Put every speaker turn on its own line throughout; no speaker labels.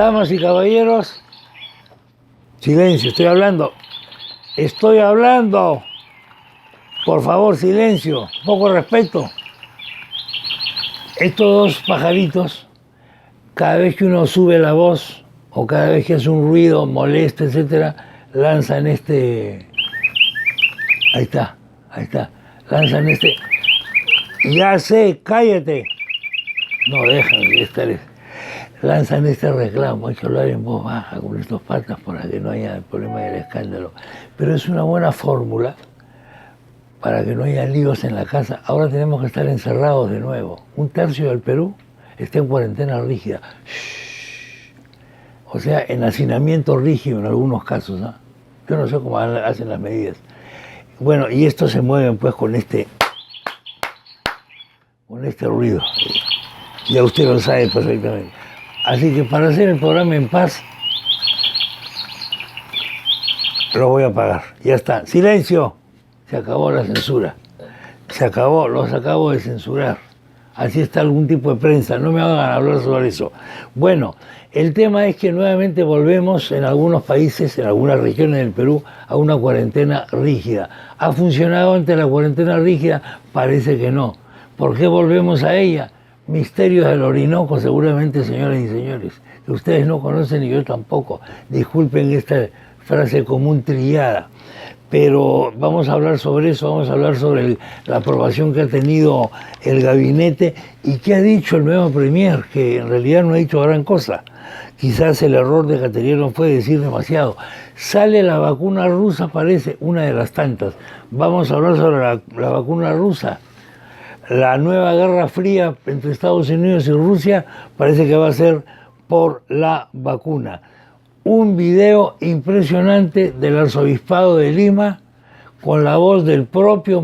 Damas y caballeros, silencio, estoy hablando. Estoy hablando. Por favor, silencio, poco respeto. Estos dos pajaritos, cada vez que uno sube la voz o cada vez que hace un ruido molesto, etcétera, lanzan este. Ahí está. Lanzan este. Ya sé, cállate. No dejan de estar. Lanzan este reclamo, hay que hablar en voz baja con estos patas para que no haya el problema del escándalo. Pero es una buena fórmula para que no haya líos en la casa. Ahora tenemos que estar encerrados de nuevo. Un tercio del Perú está en cuarentena rígida. Shhh. O sea, en hacinamiento rígido en algunos casos, ¿no? Yo no sé cómo hacen las medidas. Bueno, y estos se mueven pues con este ruido. Ya usted lo sabe perfectamente. Así que para hacer el programa en paz, lo voy a apagar. Ya está. ¡Silencio! Se acabó la censura. Se acabó, los acabo de censurar. Así está algún tipo de prensa. No me hagan hablar sobre eso. Bueno, el tema es que nuevamente volvemos en algunos países, en algunas regiones del Perú, a una cuarentena rígida. ¿Ha funcionado antes la cuarentena rígida? Parece que no. ¿Por qué volvemos a ella? Misterios del Orinoco, seguramente, señoras y señores, que ustedes no conocen y yo tampoco. Disculpen esta frase común trillada, pero vamos a hablar sobre eso, vamos a hablar sobre la aprobación que ha tenido el gabinete y qué ha dicho el nuevo premier, que en realidad no ha dicho gran cosa. Quizás el error de Cateriano fue decir demasiado. Sale la vacuna rusa, parece, una de las tantas. Vamos a hablar sobre la vacuna rusa. La nueva guerra fría entre Estados Unidos y Rusia parece que va a ser por la vacuna. Un video impresionante del arzobispado de Lima con la voz del propio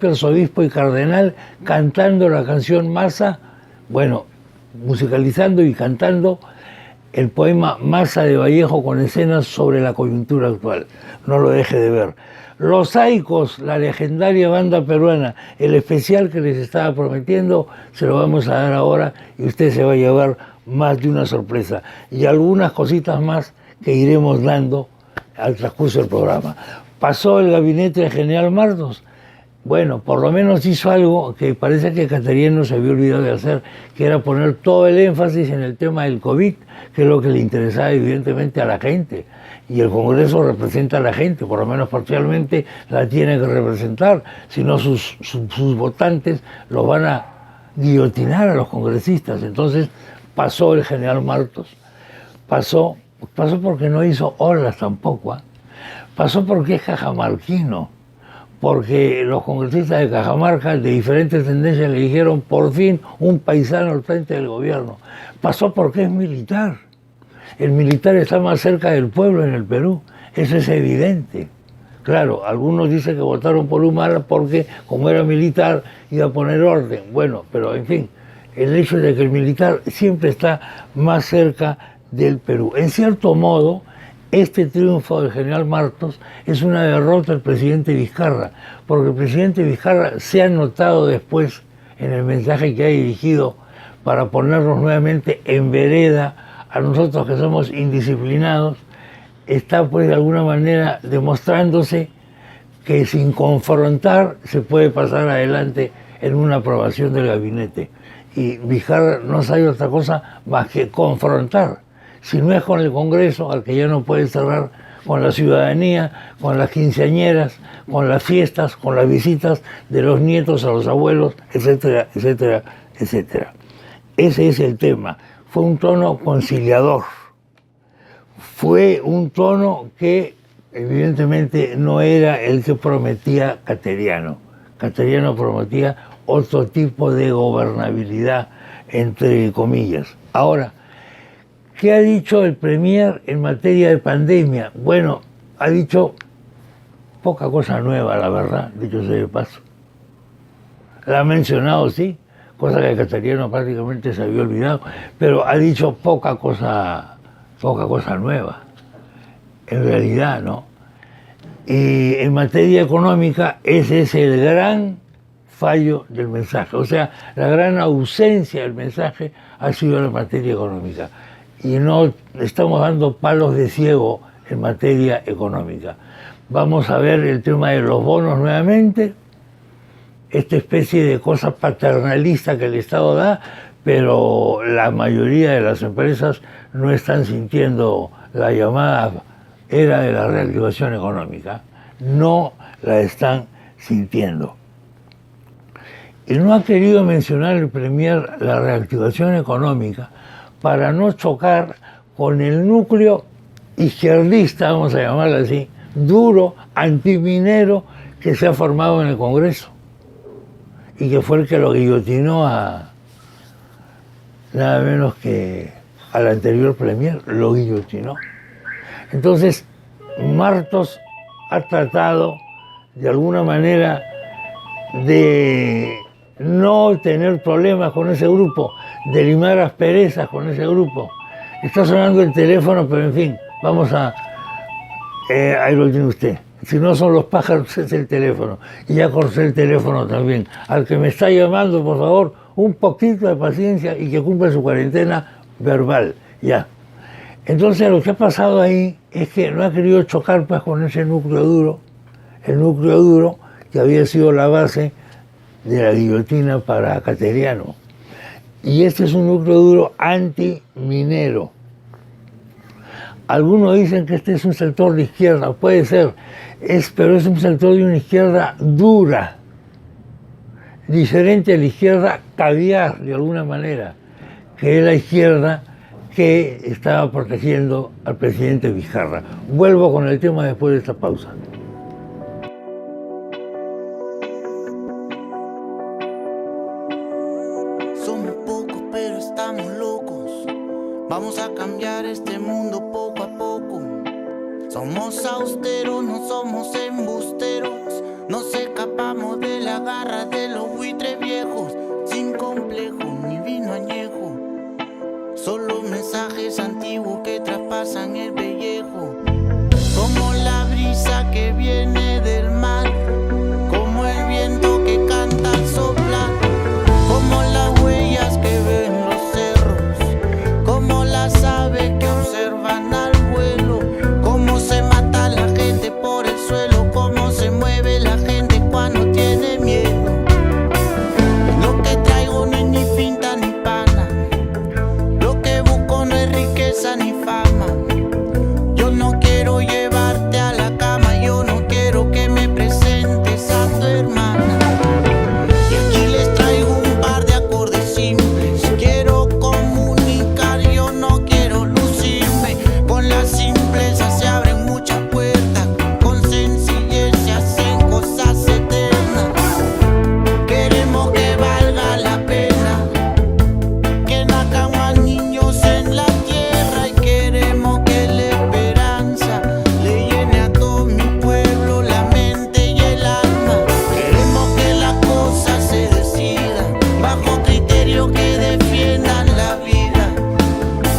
arzobispo y cardenal cantando la canción Masa, bueno, musicalizando y cantando el poema Masa de Vallejo con escenas sobre la coyuntura actual. No lo deje de ver. Los Saicos, la legendaria banda peruana, el especial que les estaba prometiendo, se lo vamos a dar ahora y usted se va a llevar más de una sorpresa. Y algunas cositas más que iremos dando al transcurso del programa. Pasó el gabinete del general Martos. Bueno, por lo menos hizo algo que parece que Cateriano se había olvidado de hacer, que era poner todo el énfasis en el tema del COVID, que es lo que le interesaba evidentemente a la gente. Y el Congreso representa a la gente, por lo menos parcialmente la tiene que representar, si no sus votantes los van a guillotinar a los congresistas. Entonces pasó el general Martos, pasó porque no hizo olas tampoco, ¿eh? Pasó porque es cajamarquino, porque los congresistas de Cajamarca de diferentes tendencias le dijeron por fin un paisano al frente del gobierno. Pasó porque es militar. El militar está más cerca del pueblo en el Perú, eso es evidente. Claro, algunos dicen que votaron por Humala porque como era militar iba a poner orden. Bueno, pero en fin, el hecho de que el militar siempre está más cerca del Perú. En cierto modo, este triunfo del general Martos es una derrota del presidente Vizcarra, porque el presidente Vizcarra se ha notado después en el mensaje que ha dirigido para ponernos nuevamente en vereda a nosotros que somos indisciplinados, está pues de alguna manera demostrándose que sin confrontar se puede pasar adelante en una aprobación del gabinete. Y Vizcarra no sabe otra cosa más que confrontar. Si no es con el Congreso, al que ya no puede cerrar, con la ciudadanía, con las quinceañeras, con las fiestas, con las visitas de los nietos a los abuelos, etcétera, etcétera, etcétera. Ese es el tema. Fue un tono conciliador. Fue un tono que evidentemente no era el que prometía Cateriano. Cateriano prometía otro tipo de gobernabilidad, entre comillas. Ahora, ¿qué ha dicho el premier en materia de pandemia? Bueno, ha dicho poca cosa nueva, la verdad, dicho sea de paso. La ha mencionado, sí, cosa que Cateriano prácticamente se había olvidado, pero ha dicho poca cosa nueva, en realidad, ¿no? Y en materia económica, ese es el gran fallo del mensaje, o sea, la gran ausencia del mensaje ha sido la materia económica. y no estamos dando palos de ciego en materia económica. Vamos a ver el tema de los bonos nuevamente, esta especie de cosa paternalista que el Estado da, pero la mayoría de las empresas no están sintiendo la llamada era de la reactivación económica, no la están sintiendo. Y no ha querido mencionar el Premier la reactivación económica para no chocar con el núcleo izquierdista, vamos a llamarlo así, duro, antiminero, que se ha formado en el Congreso y que fue el que lo guillotinó a nada menos que al anterior Premier, lo guillotinó. Entonces, Martos ha tratado de alguna manera de no tener problemas con ese grupo, de limar asperezas con ese grupo. Está sonando el teléfono, pero en fin, vamos a... ahí lo tiene usted. Si no son los pájaros, es el teléfono. Y ya corté el teléfono también. Al que me está llamando, por favor, un poquito de paciencia y que cumpla su cuarentena verbal. Ya. Entonces, lo que ha pasado ahí es que no ha querido chocar pues, con ese núcleo duro, el núcleo duro que había sido la base de la guillotina para Cateriano. Y este es un núcleo duro antiminero. Algunos dicen que este es un sector de izquierda, puede ser, pero es un sector de una izquierda dura, diferente a la izquierda caviar, de alguna manera, que es la izquierda que estaba protegiendo al presidente Vizcarra. Vuelvo con el tema después de esta pausa.
Somos pocos, pero estamos locos. Vamos a cambiar este mundo poco a poco. Somos austeros, no somos embusteros. Nos escapamos de la garra de los buitres viejos. Sin complejo ni vino añejo. Solo mensajes antiguos que traspasan el pellejo. Como la brisa que viene del mar. Como el viento que canta al soplar. Como las huellas que ven los cerros. Como las aves que observan al vuelo. Cómo se mata la gente por el suelo. Cómo se mueve la gente cuando tiene miedo. Lo que traigo no es ni pinta ni pana. Lo que busco no es riqueza ni fama. Yo no quiero llevarte a la cama. Yo no quiero que me presentes a tu hermana. Y aquí les traigo un par de acordes simples. Quiero comunicar, yo no quiero lucirme. Con la simpleza se abren muchas puertas. Con sencillez se hacen cosas eternas. Queremos que valga la pena. Que nazcan más niños en la tierra. Y queremos que la esperanza le llene a todo mi pueblo la mente y el alma. Queremos que las cosas se decidan bajo criterios que defiendan la vida.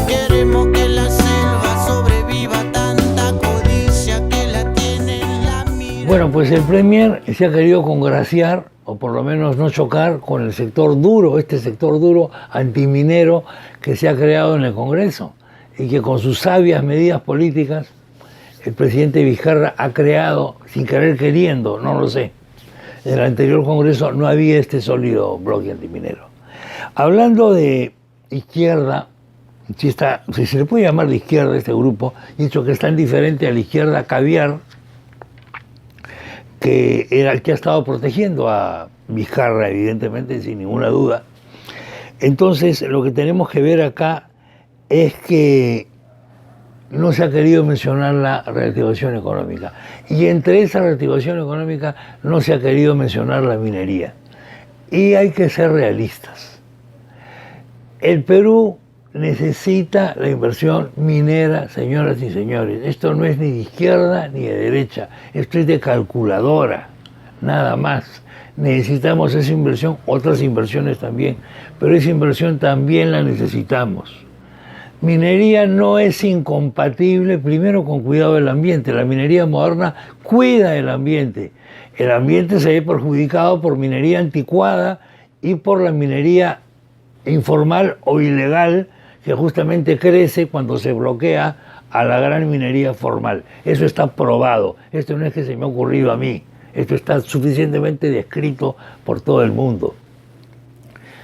Queremos que la selva sobreviva tanta codicia que la tiene en la mira.
Bueno, pues el Premier se ha querido congraciar, o por lo menos no chocar, con el sector duro, este sector duro antiminero que se ha creado en el Congreso y que con sus sabias medidas políticas el presidente Vizcarra ha creado, sin querer queriendo, no lo sé. En el anterior Congreso no había este sólido bloque antiminero. Hablando de izquierda, si se le puede llamar de izquierda a este grupo, dicho que es tan diferente a la izquierda caviar, que era el que ha estado protegiendo a Vizcarra, evidentemente, sin ninguna duda. Entonces, lo que tenemos que ver acá es que no se ha querido mencionar la reactivación económica. Y entre esa reactivación económica no se ha querido mencionar la minería. Y hay que ser realistas. El Perú necesita la inversión minera, señoras y señores. Esto no es ni de izquierda ni de derecha. Esto es de calculadora, nada más. Necesitamos esa inversión, otras inversiones también, pero esa inversión también la necesitamos. Minería no es incompatible, primero, con cuidado del ambiente. La minería moderna cuida el ambiente. El ambiente se ve perjudicado por minería anticuada y por la minería informal o ilegal que justamente crece cuando se bloquea a la gran minería formal. Eso está probado. Esto no es que se me ha ocurrido a mí. Esto está suficientemente descrito por todo el mundo.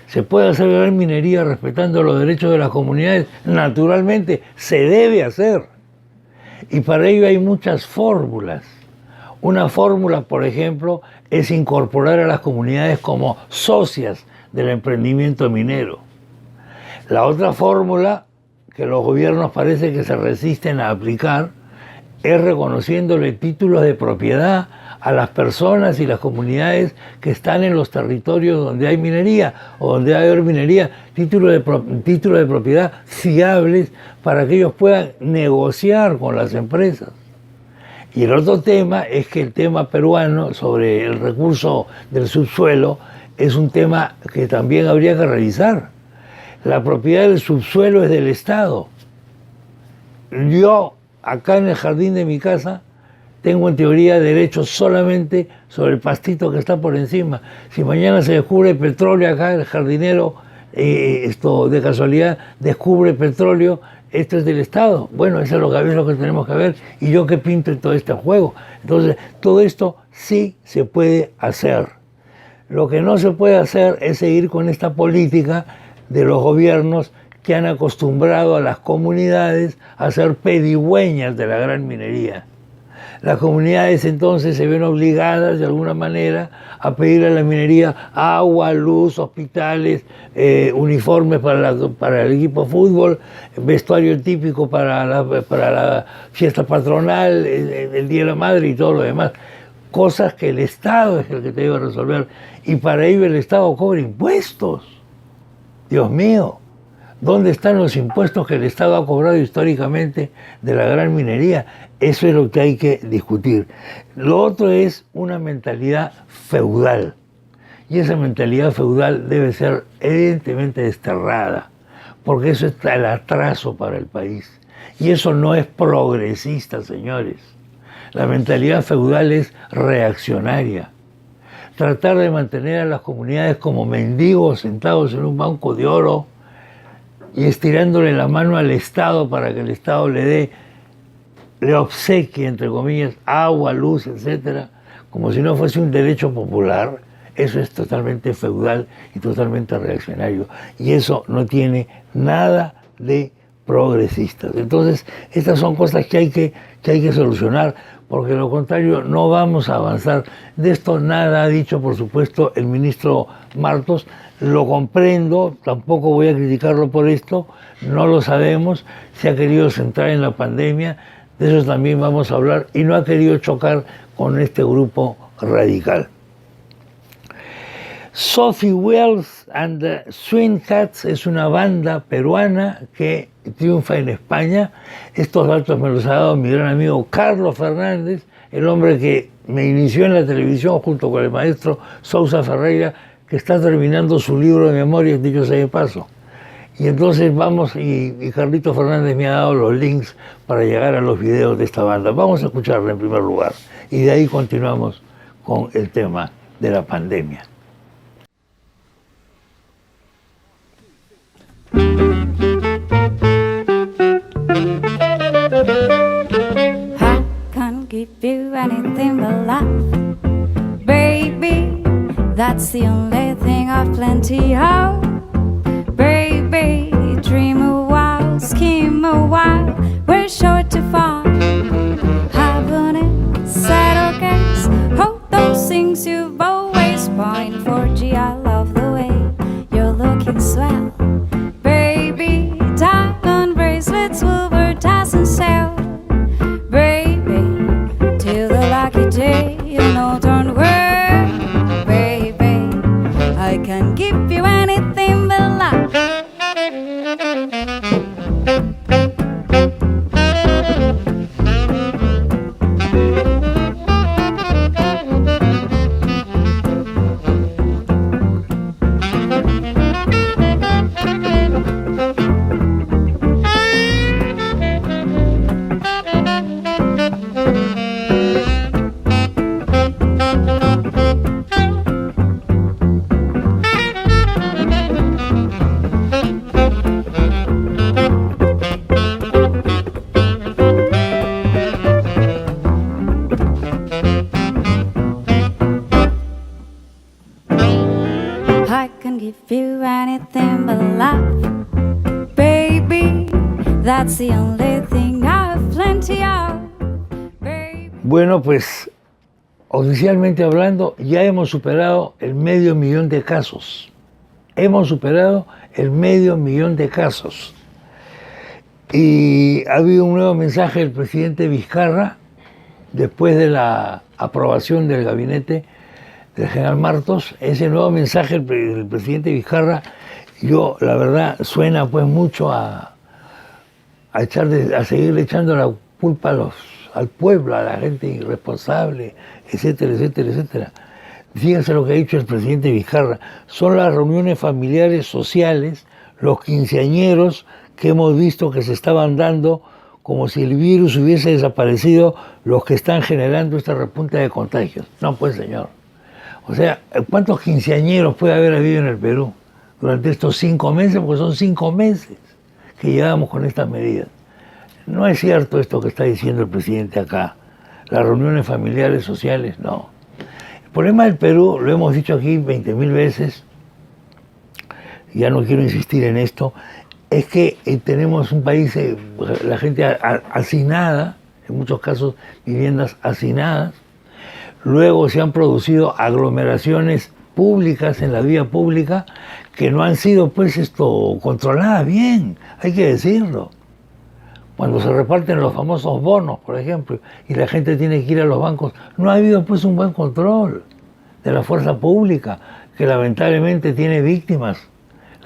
¿Se puede hacer gran minería respetando los derechos de las comunidades? Naturalmente, se debe hacer. Y para ello hay muchas fórmulas. Una fórmula, por ejemplo, es incorporar a las comunidades como socias del emprendimiento minero. La otra fórmula, que los gobiernos parece que se resisten a aplicar, es reconociéndole títulos de propiedad a las personas y las comunidades que están en los territorios donde hay minería o donde hay minería, títulos de propiedad fiables para que ellos puedan negociar con las empresas. Y el otro tema es que el tema peruano sobre el recurso del subsuelo es un tema que también habría que revisar. La propiedad del subsuelo es del Estado. Yo, acá en el jardín de mi casa, tengo en teoría derechos solamente sobre el pastito que está por encima. Si mañana se descubre petróleo acá, el jardinero, de casualidad, descubre petróleo, esto es del Estado. Bueno, eso es lo que tenemos que ver. ¿Y yo qué pinto en todo este juego? Entonces, todo esto sí se puede hacer. Lo que no se puede hacer es seguir con esta política de los gobiernos que han acostumbrado a las comunidades a ser pedigüeñas de la gran minería. Las comunidades entonces se ven obligadas de alguna manera a pedir a la minería agua, luz, hospitales, uniformes para el equipo de fútbol, vestuario típico para la fiesta patronal, el Día de la Madre y todo lo demás. Cosas que el Estado es el que te debe resolver, y para ello el Estado cobra impuestos. Dios mío, ¿dónde están los impuestos que el Estado ha cobrado históricamente de la gran minería? Eso es lo que hay que discutir. Lo otro es una mentalidad feudal. Y esa mentalidad feudal debe ser evidentemente desterrada, porque eso es el atraso para el país. Y eso no es progresista, señores. La mentalidad feudal es reaccionaria. Tratar de mantener a las comunidades como mendigos sentados en un banco de oro y estirándole la mano al Estado para que el Estado le obsequie, entre comillas, agua, luz, etcétera, como si no fuese un derecho popular, eso es totalmente feudal y totalmente reaccionario. Y eso no tiene nada de progresistas. Entonces, estas son cosas que hay que solucionar, porque de lo contrario no vamos a avanzar. De esto nada ha dicho, por supuesto, el ministro Martos. Lo comprendo, tampoco voy a criticarlo por esto, no lo sabemos, se ha querido centrar en la pandemia, de eso también vamos a hablar, y no ha querido chocar con este grupo radical. Sophie Wells and the Swing Cats es una banda peruana que triunfa en España. Estos datos me los ha dado mi gran amigo Carlos Fernández, el hombre que me inició en la televisión junto con el maestro Sousa Ferreira, que está terminando su libro de memorias, dicho sea de paso. Y entonces vamos, y Carlito Fernández me ha dado los links para llegar a los videos de esta banda. Vamos a escucharla en primer lugar, y de ahí continuamos con el tema de la pandemia.
I can't give you anything but love, baby. That's the only thing I've plenty of, baby. Dream a while, scheme a while, we're sure to fall. Haven't it settled case? Hold those things you've always pined for. Gee, I love the way you're looking swell, baby. Diamond bracelets, Wilbur doesn't sell, baby. Till the lucky day, you know, don't worry, baby. I can give you anything but love. I can give you anything but love, baby. That's the only thing I've plenty of, baby.
Bueno, pues oficialmente hablando, ya hemos superado el 500.000 de casos. Hemos superado el 500.000 de casos. Y ha habido un nuevo mensaje del presidente Vizcarra, después de la aprobación del gabinete del general Martos. Ese nuevo mensaje del presidente Vizcarra, la verdad, suena pues mucho a seguir echando la culpa al pueblo, a la gente irresponsable, etcétera, etcétera, etcétera. Fíjense lo que ha dicho el presidente Vizcarra. Son las reuniones familiares sociales, los quinceañeros que hemos visto que se estaban dando como si el virus hubiese desaparecido, los que están generando esta repunta de contagios. No, pues, señor. O sea, ¿cuántos quinceañeros puede haber habido en el Perú durante estos 5 meses? Porque son 5 meses que llevamos con estas medidas. No es cierto esto que está diciendo el presidente acá. Las reuniones familiares sociales, no. El problema del Perú, lo hemos dicho aquí 20.000 veces, ya no quiero insistir en esto, es que tenemos un país, la gente hacinada, en muchos casos viviendas hacinadas. Luego se han producido aglomeraciones públicas en la vía pública que no han sido pues controladas bien, hay que decirlo. Cuando se reparten los famosos bonos, por ejemplo, y la gente tiene que ir a los bancos, no ha habido pues un buen control de la fuerza pública, que lamentablemente tiene víctimas.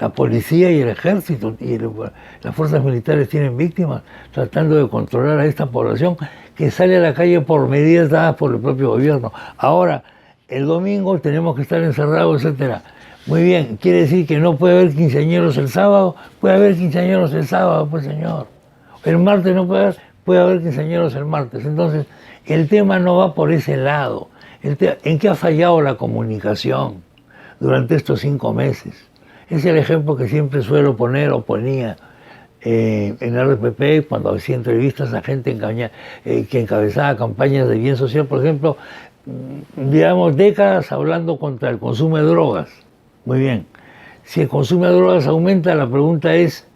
La policía y el ejército y las fuerzas militares tienen víctimas, tratando de controlar a esta población que sale a la calle por medidas dadas por el propio gobierno. Ahora, el domingo tenemos que estar encerrados, etcétera. Muy bien, quiere decir que no puede haber quinceañeros el sábado. Puede haber quinceañeros el sábado, pues, señor. El martes no puede haber quinceañeros el martes. Entonces, el tema no va por ese lado. ¿En qué ha fallado la comunicación durante estos 5 meses? Es el ejemplo que siempre suelo poner o ponía en RPP cuando hacía entrevistas a gente que encabezaba campañas de bien social. Por ejemplo, llevamos décadas hablando contra el consumo de drogas. Muy bien. Si el consumo de drogas aumenta, la pregunta es,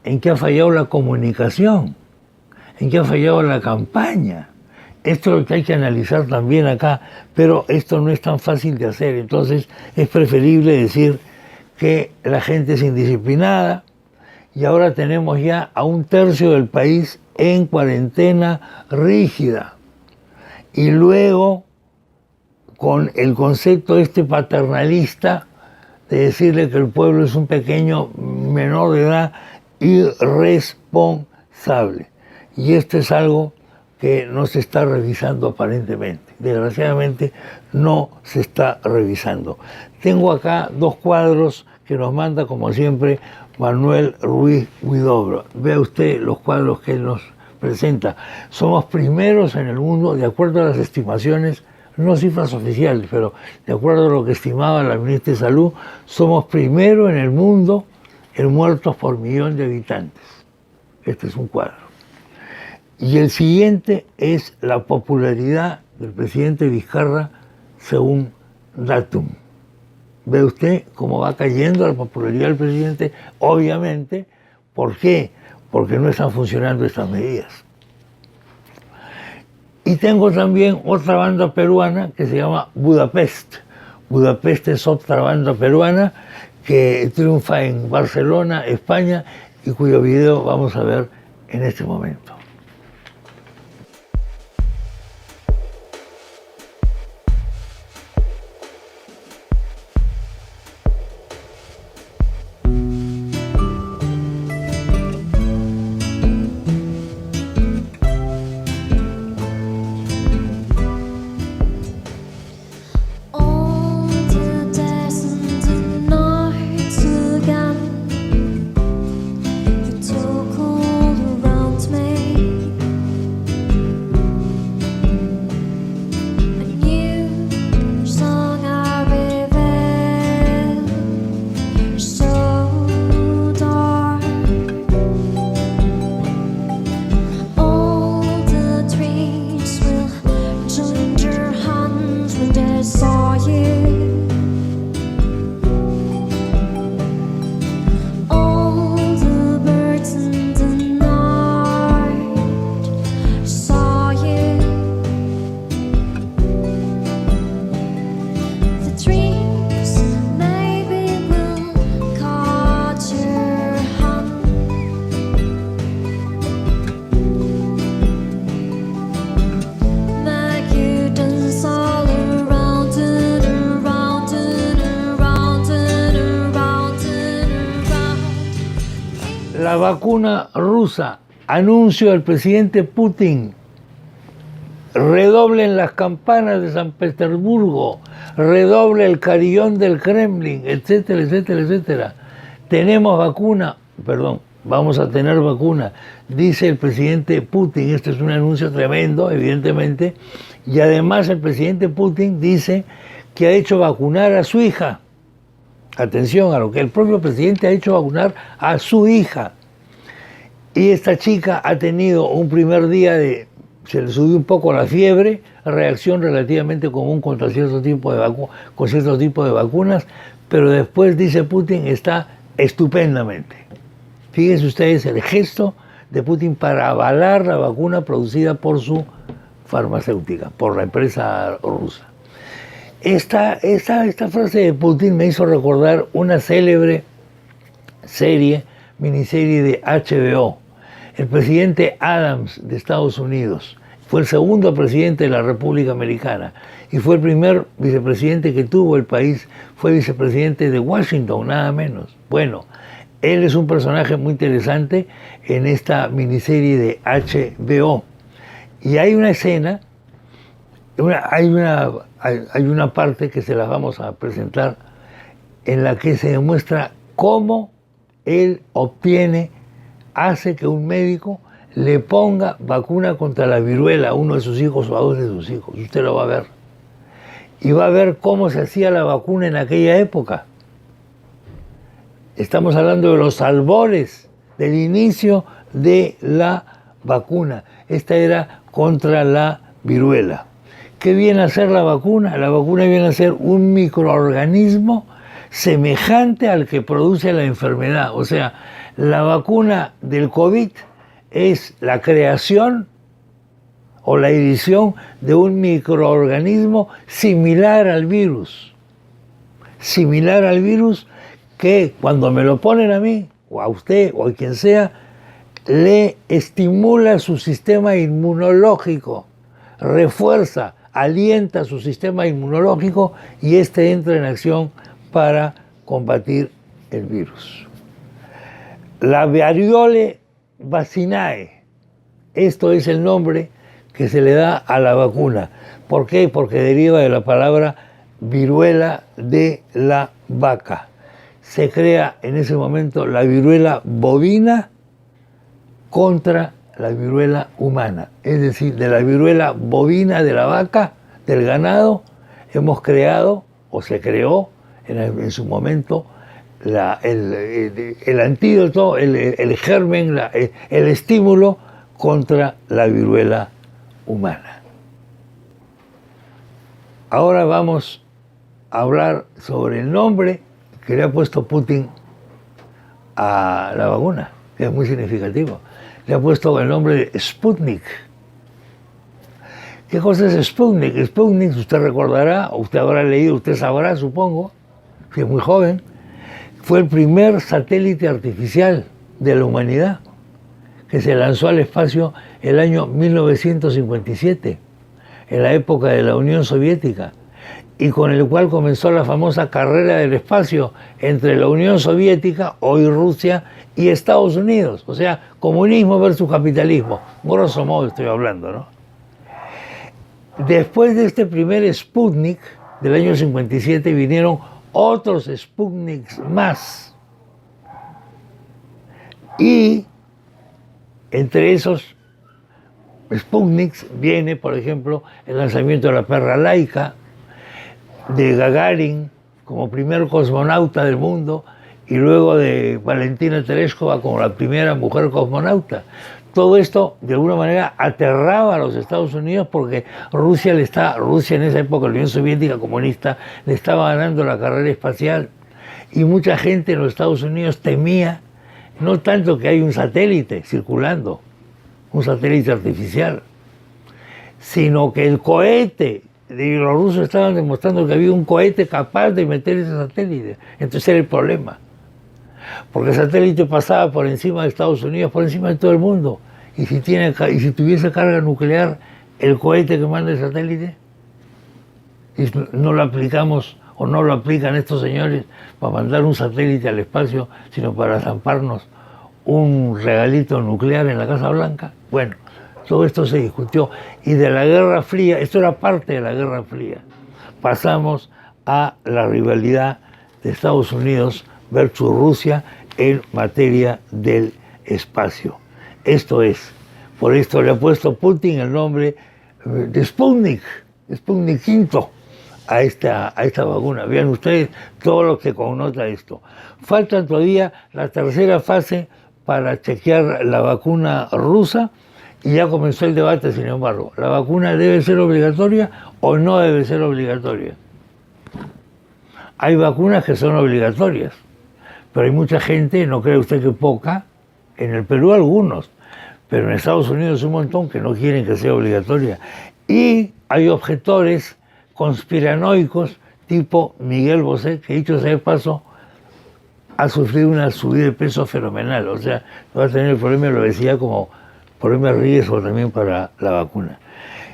¿en qué ha fallado la comunicación? ¿En qué ha fallado la campaña? Esto es lo que hay que analizar también acá, pero esto no es tan fácil de hacer. Entonces es preferible decir que la gente es indisciplinada y ahora tenemos ya a 1/3 del país en cuarentena rígida. Y luego, con el concepto paternalista de decirle que el pueblo es un pequeño menor de edad irresponsable. Y esto es algo que no se está revisando aparentemente. Desgraciadamente no se está revisando. Tengo acá 2 cuadros que nos manda, como siempre, Manuel Ruiz Huidobro. Vea usted los cuadros que él nos presenta. Somos primeros en el mundo, de acuerdo a las estimaciones, no cifras oficiales, pero de acuerdo a lo que estimaba la ministra de Salud, somos primero en el mundo en muertos por 1.000.000 de habitantes. Este es un cuadro. Y el siguiente es la popularidad del presidente Vizcarra según Datum. Ve usted cómo va cayendo la popularidad del presidente, obviamente. ¿Por qué? Porque no están funcionando estas medidas. Y tengo también otra banda peruana que se llama Budapest. Budapest es otra banda peruana que triunfa en Barcelona, España, y cuyo video vamos a ver en este momento.
Took all around me.
la vacuna rusa, anuncio del presidente Putin. Redoblen las campanas de San Petersburgo, redoble el carillón del Kremlin, etcétera, etcétera, etcétera. Tenemos vacuna, perdón, vamos a tener vacuna, dice el presidente Putin. Este es un anuncio tremendo, evidentemente, y además el presidente Putin dice que ha hecho vacunar a su hija. Atención a lo que el propio presidente ha hecho vacunar a su hija. Y esta chica ha tenido un primer día se le subió un poco la fiebre, reacción relativamente común contra cierto tipo de vacunas, pero después, dice Putin, está estupendamente. Fíjense ustedes el gesto de Putin para avalar la vacuna producida por su farmacéutica, por la empresa rusa. Esta frase de Putin me hizo recordar una célebre miniserie de HBO. El presidente Adams de Estados Unidos fue el segundo presidente de la República Americana y fue el primer vicepresidente que tuvo el país, fue vicepresidente de Washington, nada menos. Bueno, él es un personaje muy interesante en esta miniserie de HBO. Y hay una escena, hay una parte que se la vamos a presentar en la que se demuestra cómo él hace que un médico le ponga vacuna contra la viruela a uno de sus hijos o a dos de sus hijos. Usted lo va a ver. Y va a ver cómo se hacía la vacuna en aquella época. Estamos hablando de los albores del inicio de la vacuna. Esta era contra la viruela. ¿Qué viene a ser la vacuna? La vacuna viene a ser un microorganismo semejante al que produce la enfermedad. O sea, la vacuna del COVID es la creación o la edición de un microorganismo similar al virus. Similar al virus que cuando me lo ponen a mí, o a usted, o a quien sea, le estimula su sistema inmunológico, refuerza, alienta su sistema inmunológico y este entra en acción para combatir el virus. La variole vacinae, esto es el nombre que se le da a la vacuna. ¿Por qué? Porque deriva de la palabra viruela de la vaca. Se crea en ese momento la viruela bovina contra la viruela humana. Es decir, de la viruela bovina de la vaca, del ganado, hemos creado, o se creó en su momento, el antídoto, el germen, el estímulo contra la viruela humana. Ahora vamos a hablar sobre el nombre que le ha puesto Putin a la vacuna, que es muy significativo. Le ha puesto el nombre de Sputnik. ¿Qué cosa es Sputnik? Sputnik, usted recordará, o usted habrá leído, usted sabrá, supongo, que es muy joven, fue el primer satélite artificial de la humanidad que se lanzó al espacio el año 1957, en la época de la Unión Soviética, y con el cual comenzó la famosa carrera del espacio entre la Unión Soviética, hoy Rusia, y Estados Unidos. O sea, comunismo versus capitalismo, grosso modo estoy hablando, ¿no? Después de este primer Sputnik del año 57 vinieron otros Sputniks más. Y entre esos Sputniks viene, por ejemplo, el lanzamiento de la perra Laika, de Gagarin como primer cosmonauta del mundo, y luego de Valentina Tereshkova como la primera mujer cosmonauta. Todo esto, de alguna manera, aterraba a los Estados Unidos porque Rusia en esa época, la Unión Soviética comunista, le estaba ganando la carrera espacial. Y mucha gente en los Estados Unidos temía, no tanto que hay un satélite circulando, un satélite artificial, sino que el cohete, y los rusos estaban demostrando que había un cohete capaz de meter ese satélite. Entonces era el problema. Porque el satélite pasaba por encima de Estados Unidos, por encima de todo el mundo. Y si tuviese carga nuclear, el cohete que manda el satélite, y no lo aplicamos o no lo aplican estos señores para mandar un satélite al espacio, sino para zamparnos un regalito nuclear en la Casa Blanca. Bueno, todo esto se discutió. Y de la Guerra Fría, esto era parte de la Guerra Fría, pasamos a la rivalidad de Estados Unidos versus Rusia en materia del espacio. Esto es, por esto le ha puesto Putin el nombre de Sputnik V a esta vacuna. Vean ustedes todo lo que connota esto. Falta todavía la tercera fase para chequear la vacuna rusa y ya comenzó el debate, sin embargo. ¿La vacuna debe ser obligatoria o no debe ser obligatoria? Hay vacunas que son obligatorias, pero hay mucha gente, no cree usted que poca, en el Perú algunos, pero en Estados Unidos un montón que no quieren que sea obligatoria. Y hay objetores conspiranoicos tipo Miguel Bosé, que dicho sea de paso, ha sufrido una subida de peso fenomenal, o sea, va a tener el problema de la obesidad como problema de riesgo también para la vacuna.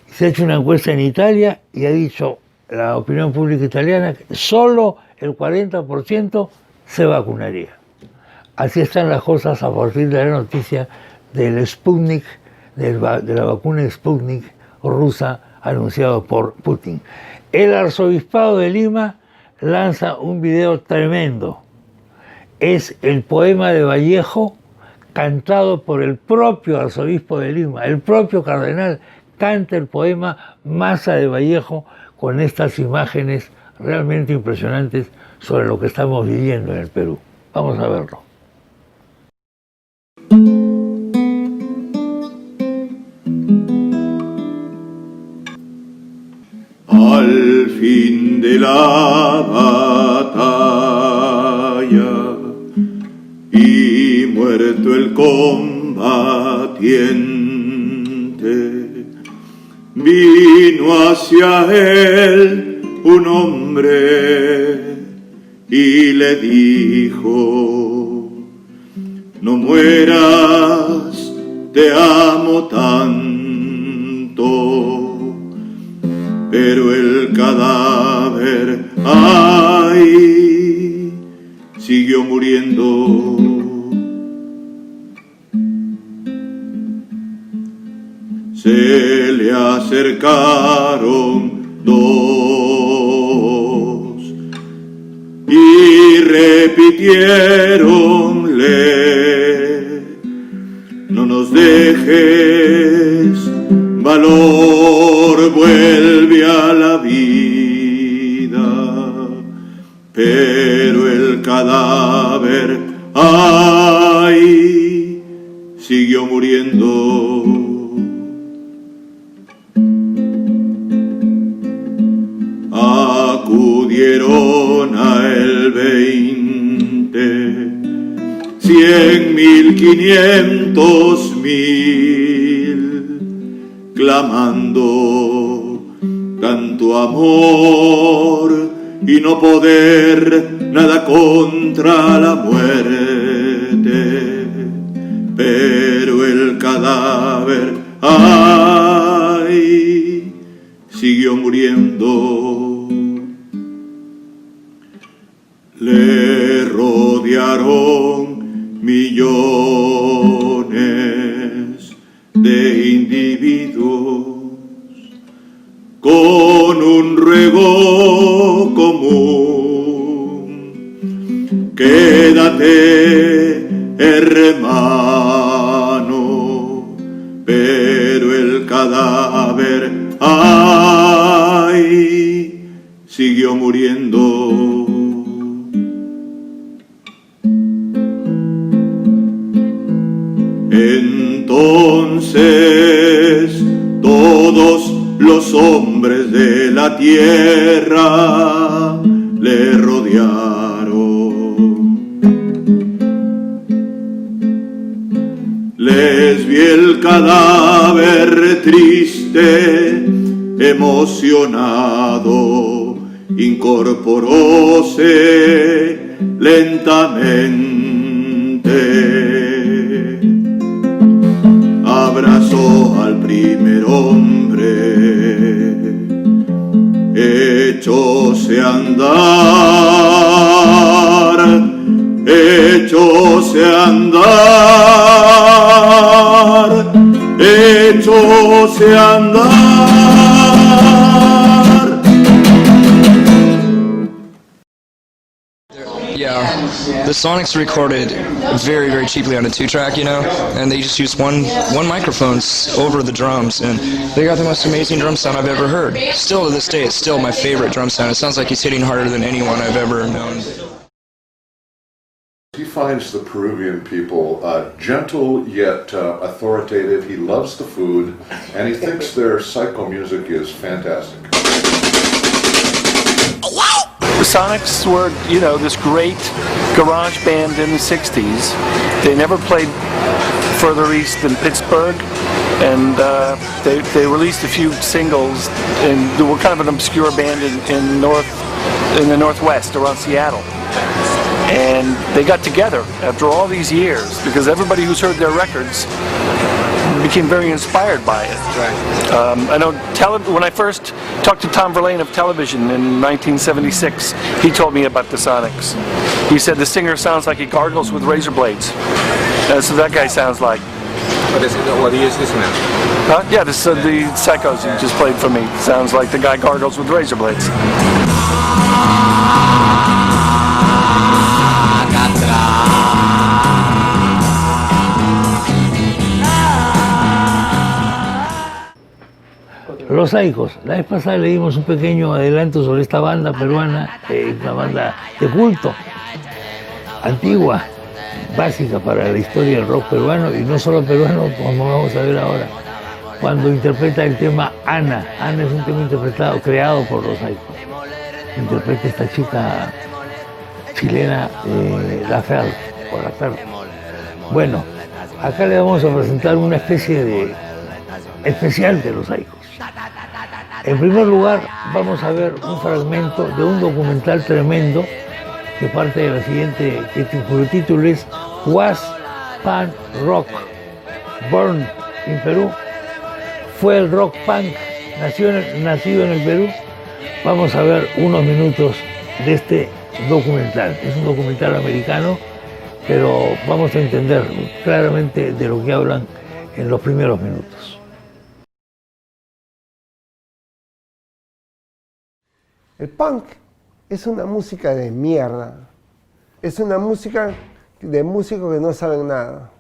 Se ha hecho una encuesta en Italia y ha dicho la opinión pública italiana que solo el 40% se vacunaría. Así están las cosas a partir de la noticia del Sputnik, de la vacuna Sputnik rusa anunciado por Putin. El arzobispado de Lima lanza un video tremendo. Es el poema de Vallejo cantado por el propio arzobispo de Lima, el propio cardenal canta el poema Maza de Vallejo con estas imágenes realmente impresionantes sobre lo que estamos viviendo en el Perú. Vamos a verlo.
Al fin de la batalla y muerto el combatiente, vino hacia él un hombre y le dijo: no mueras, te amo tanto. Pero el cadáver, ay, siguió muriendo. Se le acercaron dos y repitiéronle: no nos dejes, valor, vuelve a la vida. Pero el cadáver, ay, siguió muriendo. Acudieron a el 20, 100.000, 500.000, clamando tanto amor y no poder nada contra la muerte. Pero el cadáver, ay, siguió muriendo. Le rodearon millones de individuos con un ruego común: quédate, hermano. Pero el cadáver, ay, siguió muriendo. Entonces todos los hombres de la tierra le rodearon. Les vi el cadáver triste, emocionado, incorporóse lentamente. Abrazó al primer hombre, echóse a andar, echóse a andar. yo sé andar.
Yeah, the Sonics recorded very, very cheaply on a 2-track, you know, and they just used one microphones over the drums, and they got the most amazing drum sound I've ever heard. Still to this day, it's still my favorite drum sound. It sounds like he's hitting harder than anyone I've ever known.
He finds the Peruvian people gentle yet authoritative. He loves the food, and he thinks their psycho music is fantastic.
The Sonics were, you know, this great garage band in the 60s. They never played further east than Pittsburgh, and they released a few singles, and they were kind of an obscure band in the Northwest around Seattle. And they got together after all these years because everybody who's heard their records became very inspired by it. Right. I know when I first talked to Tom Verlaine of Television in 1976, he told me about the Sonics. He said the singer sounds like he gargles with razor blades. That's what that guy sounds like.
What is this man?
Huh? Yeah, this the Psychos you just played for me. Sounds like the guy gargles with razor blades.
Los Saicos. La vez pasada leímos un pequeño adelanto sobre esta banda peruana, una banda de culto, antigua, básica para la historia del rock peruano, y no solo peruano, como vamos a ver ahora, cuando interpreta el tema Ana. Ana es un tema creado por los Saicos. Interpreta esta chica chilena, La Fer. Bueno, acá le vamos a presentar una especie de especial de los Saicos. En primer lugar, vamos a ver un fragmento de un documental tremendo que parte de la siguiente, cuyo título es Was Punk Rock Born in Perú? ¿Fue el rock punk nacido en el Perú? Vamos a ver unos minutos de este documental. Es un documental americano, pero vamos a entender claramente de lo que hablan en los primeros minutos.
El punk es una música de mierda. Es una música de músicos que no saben nada.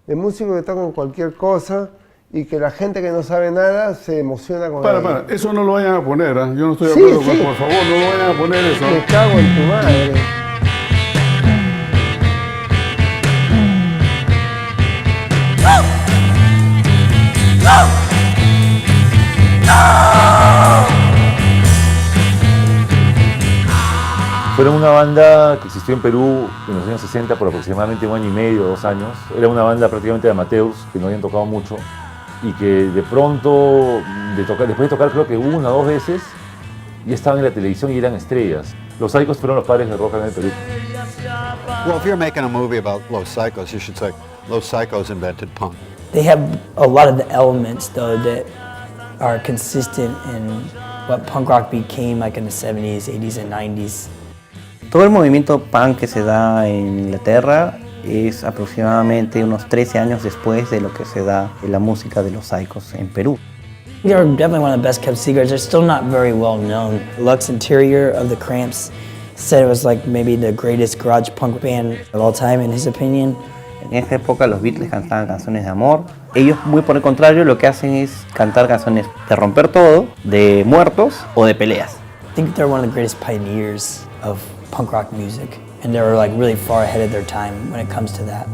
De músicos que tocan cualquier cosa y que la gente que no sabe nada se emociona con él.
Para, eso no lo vayan a poner, ¿eh? Yo no estoy de acuerdo con por favor, no lo vayan a poner eso.
Me cago en tu madre.
Fueron una banda que existió en Perú en los años 60 por aproximadamente 1 año y medio, 2 años. Era una banda prácticamente de amateurs que no habían tocado mucho y que de pronto, después de tocar creo que 1 o 2 veces, ya estaban en la televisión y eran estrellas. Los Saicos fueron los padres del rock en el Perú.
Well, if you're making a movie about Los Saicos, you should say Los Saicos invented punk.
They have a lot of the elements though that are consistent in what punk rock became like in the 70s, 80s and 90s.
Todo el movimiento punk que se da en Inglaterra es aproximadamente unos 13 años después de lo que se da en la música de los Saicos en Perú.
They're definitely one of the best kept secrets. They're still not very well known. Lux Interior of the Cramps said it was like maybe the greatest garage punk band of all time in his opinion.
En esa época los Beatles cantaban canciones de amor. Ellos, muy por el contrario, lo que hacen es cantar canciones de romper todo, de muertos o de peleas.
I think they're one of the greatest pioneers of punk rock music, and they were like really far ahead of their time when it comes to that.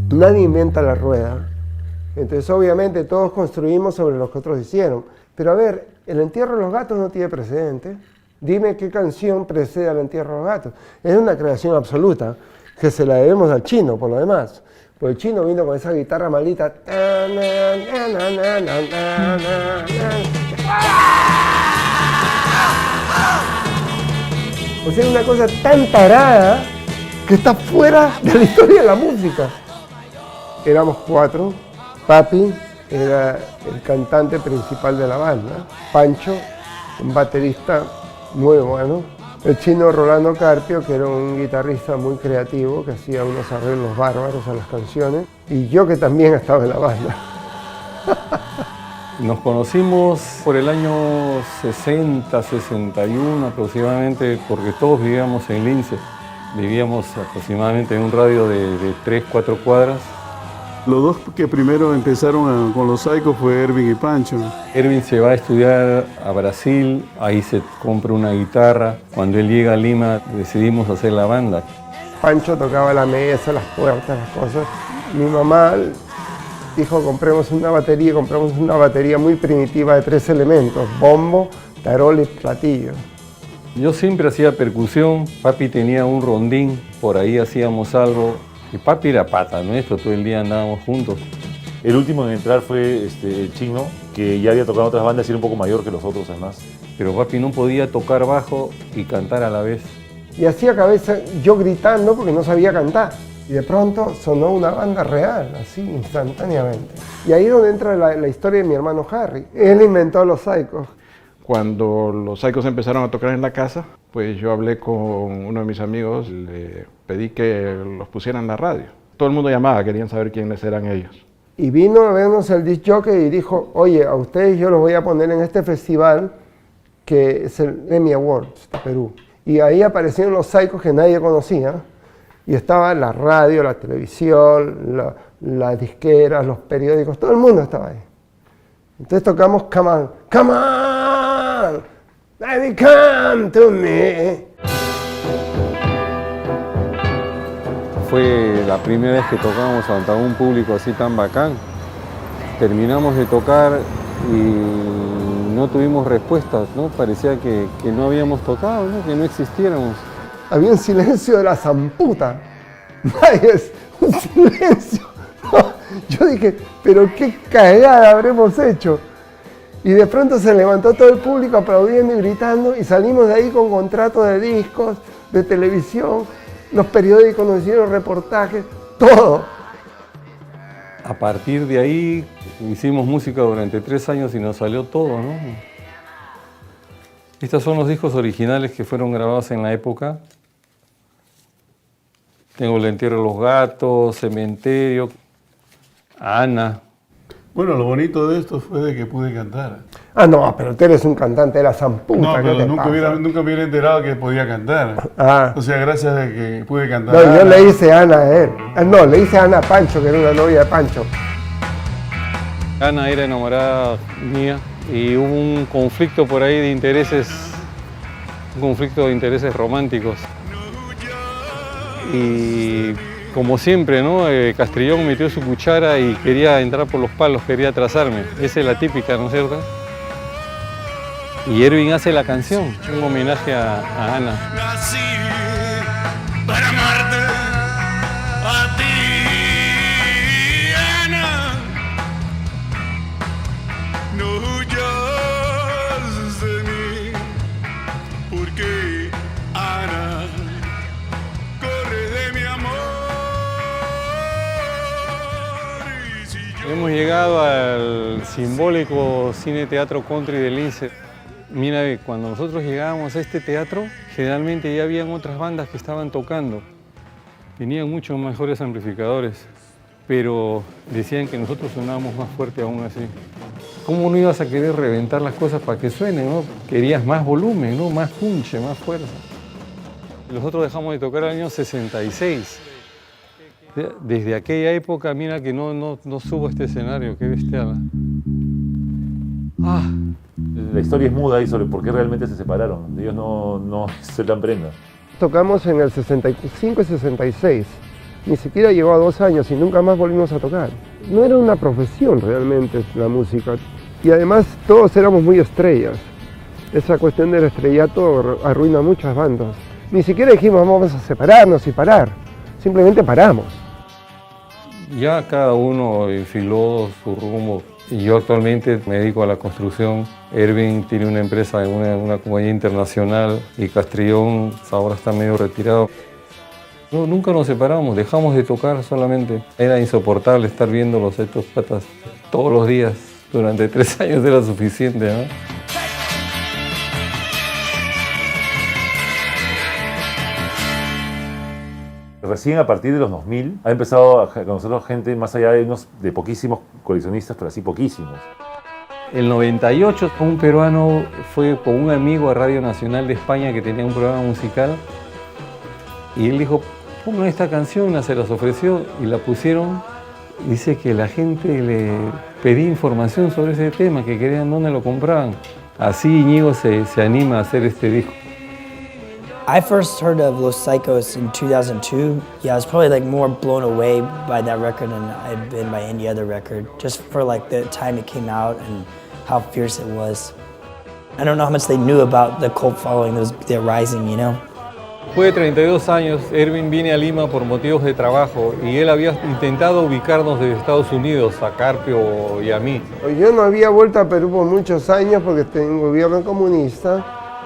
Nadie inventa la rueda, entonces obviamente todos construimos sobre lo que otros hicieron. Pero a ver, el entierro de los gatos no tiene precedente. Dime qué canción precede al entierro de los gatos. Es una creación absoluta, que se la debemos al Chino por lo demás. Porque el Chino vino con esa guitarra maldita. O sea, una cosa tan tarada que está fuera de la historia de la música. Éramos 4. Papi era el cantante principal de la banda. Pancho, un baterista muy bueno. el chino Rolando Carpio, que era un guitarrista muy creativo, que hacía unos arreglos bárbaros a las canciones, y yo que también estaba en la banda.
Nos conocimos por el año 60, 61 aproximadamente, porque todos vivíamos en Lince. Vivíamos aproximadamente en un radio de 3, 4 cuadras.
Los dos que primero empezaron con los Psychos fue Erwin y Pancho.
Erwin se va a estudiar a Brasil, ahí se compra una guitarra. Cuando él llega a Lima decidimos hacer la banda.
Pancho tocaba la mesa, las puertas, las cosas. Mi mamá dijo compramos una batería muy primitiva de 3 elementos, bombo, tarol y platillo.
Yo siempre hacía percusión, papi tenía un rondín, por ahí hacíamos algo. Y papi era pata nuestro, todo el día andábamos juntos.
El último en entrar fue el Chino, que ya había tocado en otras bandas y era un poco mayor que los otros además.
Pero papi no podía tocar bajo y cantar a la vez.
Y hacía cabeza yo gritando porque no sabía cantar. Y de pronto sonó una banda real, así, instantáneamente. Y ahí es donde entra la historia de mi hermano Harry. Él inventó los Psychos.
Cuando los Psychos empezaron a tocar en la casa, pues yo hablé con uno de mis amigos, le pedí que los pusieran en la radio. Todo el mundo llamaba, querían saber quiénes eran ellos.
Y vino a vernos el disc jockey y dijo, oye, a ustedes yo los voy a poner en este festival que es el Emmy Awards de Perú. Y ahí aparecieron los Psychos que nadie conocía. Y estaba la radio, la televisión, las disqueras, los periódicos, todo el mundo estaba ahí. Entonces tocamos Come On, Come On, Baby Come to Me.
Fue la primera vez que tocamos ante un público así tan bacán. Terminamos de tocar y no tuvimos respuestas, ¿no? Parecía que no habíamos tocado, ¿no? Que no existiéramos.
Había un silencio de la zamputa. Un silencio. Yo dije, pero qué cagada habremos hecho. Y de pronto se levantó todo el público aplaudiendo y gritando y salimos de ahí con contratos de discos, de televisión, los periódicos nos hicieron reportajes, todo.
A partir de ahí hicimos música durante 3 años y nos salió todo, ¿no? Estos son los discos originales que fueron grabados en la época. Tengo El entierro de los gatos, Cementerio, Ana.
Bueno, lo bonito de esto fue de que pude cantar.
Ah, no, pero tú eres un cantante de la zamputa.
No, pero nunca me hubiera enterado que podía cantar.
Ah.
O sea, gracias a que pude cantar.
No, yo le hice Ana a él. No, le hice Ana a Pancho, que era una novia de Pancho.
Ana era enamorada mía y hubo un conflicto por ahí de intereses, un conflicto de intereses románticos. Y como siempre, ¿no? Castrillón metió su cuchara y quería entrar por los palos, quería trazarme. Esa es la típica, ¿no es cierto? Y Erwin hace la canción, un homenaje a Ana.
Nací para amarte a ti, Ana. No huyas de mí, porque Ana corre de mi amor.
Hemos llegado al simbólico Cine Teatro Country de Lince. Mira, cuando nosotros llegábamos a este teatro, generalmente ya habían otras bandas que estaban tocando. Tenían muchos mejores amplificadores, pero decían que nosotros sonábamos más fuerte aún así. ¿Cómo no ibas a querer reventar las cosas para que suenen, no? Querías más volumen, ¿no? Más punche, más fuerza. Nosotros dejamos de tocar el año 66. Desde aquella época, mira que no subo a este escenario, qué bestial.
Ah. La historia es muda ahí sobre por qué realmente se separaron. Ellos no se dan prenda.
Tocamos en el 65 y 66. Ni siquiera llegó a 2 años y nunca más volvimos a tocar. No era una profesión realmente la música. Y además todos éramos muy estrellas. Esa cuestión del estrellato arruina muchas bandas. Ni siquiera dijimos vamos a separarnos y parar. Simplemente paramos.
Ya cada uno enfiló su rumbo. Yo actualmente me dedico a la construcción. Erwin tiene una empresa, una compañía internacional y Castrillón ahora está medio retirado. No, nunca nos separamos, dejamos de tocar solamente. Era insoportable estar viéndolos estos patas todos los días. Durante 3 años era suficiente, ¿no?
recién a partir de los 2000 ha empezado a conocer a gente más allá de poquísimos coleccionistas, pero así poquísimos.
El 98 un peruano fue con un amigo a Radio Nacional de España que tenía un programa musical y él dijo, pongan esta canción, se las ofreció y la pusieron. Dice que la gente le pedía información sobre ese tema, que querían dónde lo compraban. Así Íñigo se anima a hacer este disco.
I first heard of Los Psychos in 2002. Yeah, I was probably like more blown away by that record than I'd been by any other record, just for like the time it came out and how fierce it was. I don't know how much they knew about the cult following that was rising, you know?
Después de 32 años, Erwin viene a Lima por motivos de trabajo y él había intentado ubicarnos desde Estados Unidos, a Carpio y a mí.
Yo no había vuelto a Perú por muchos años porque tenía un gobierno comunista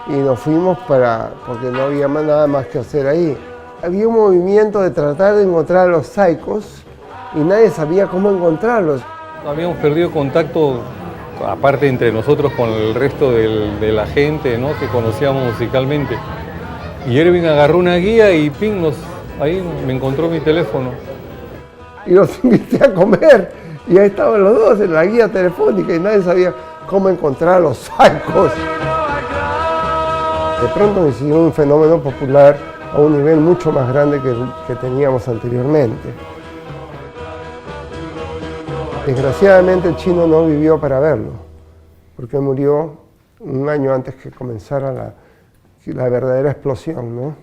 y nos fuimos porque no había nada más que hacer ahí. Había un movimiento de tratar de encontrar a los Psychos y nadie sabía cómo encontrarlos.
Habíamos perdido contacto, aparte entre nosotros, con el resto de la gente, ¿no?, que conocíamos musicalmente. Y Erwin agarró una guía y ahí me encontró mi teléfono.
Y los invité a comer y ahí estaban los dos en la guía telefónica y nadie sabía cómo encontrar a los Psychos. De pronto nos hicieron un fenómeno popular a un nivel mucho más grande que teníamos anteriormente. Desgraciadamente el Chino no vivió para verlo, porque murió un año antes que comenzara la verdadera explosión, ¿no?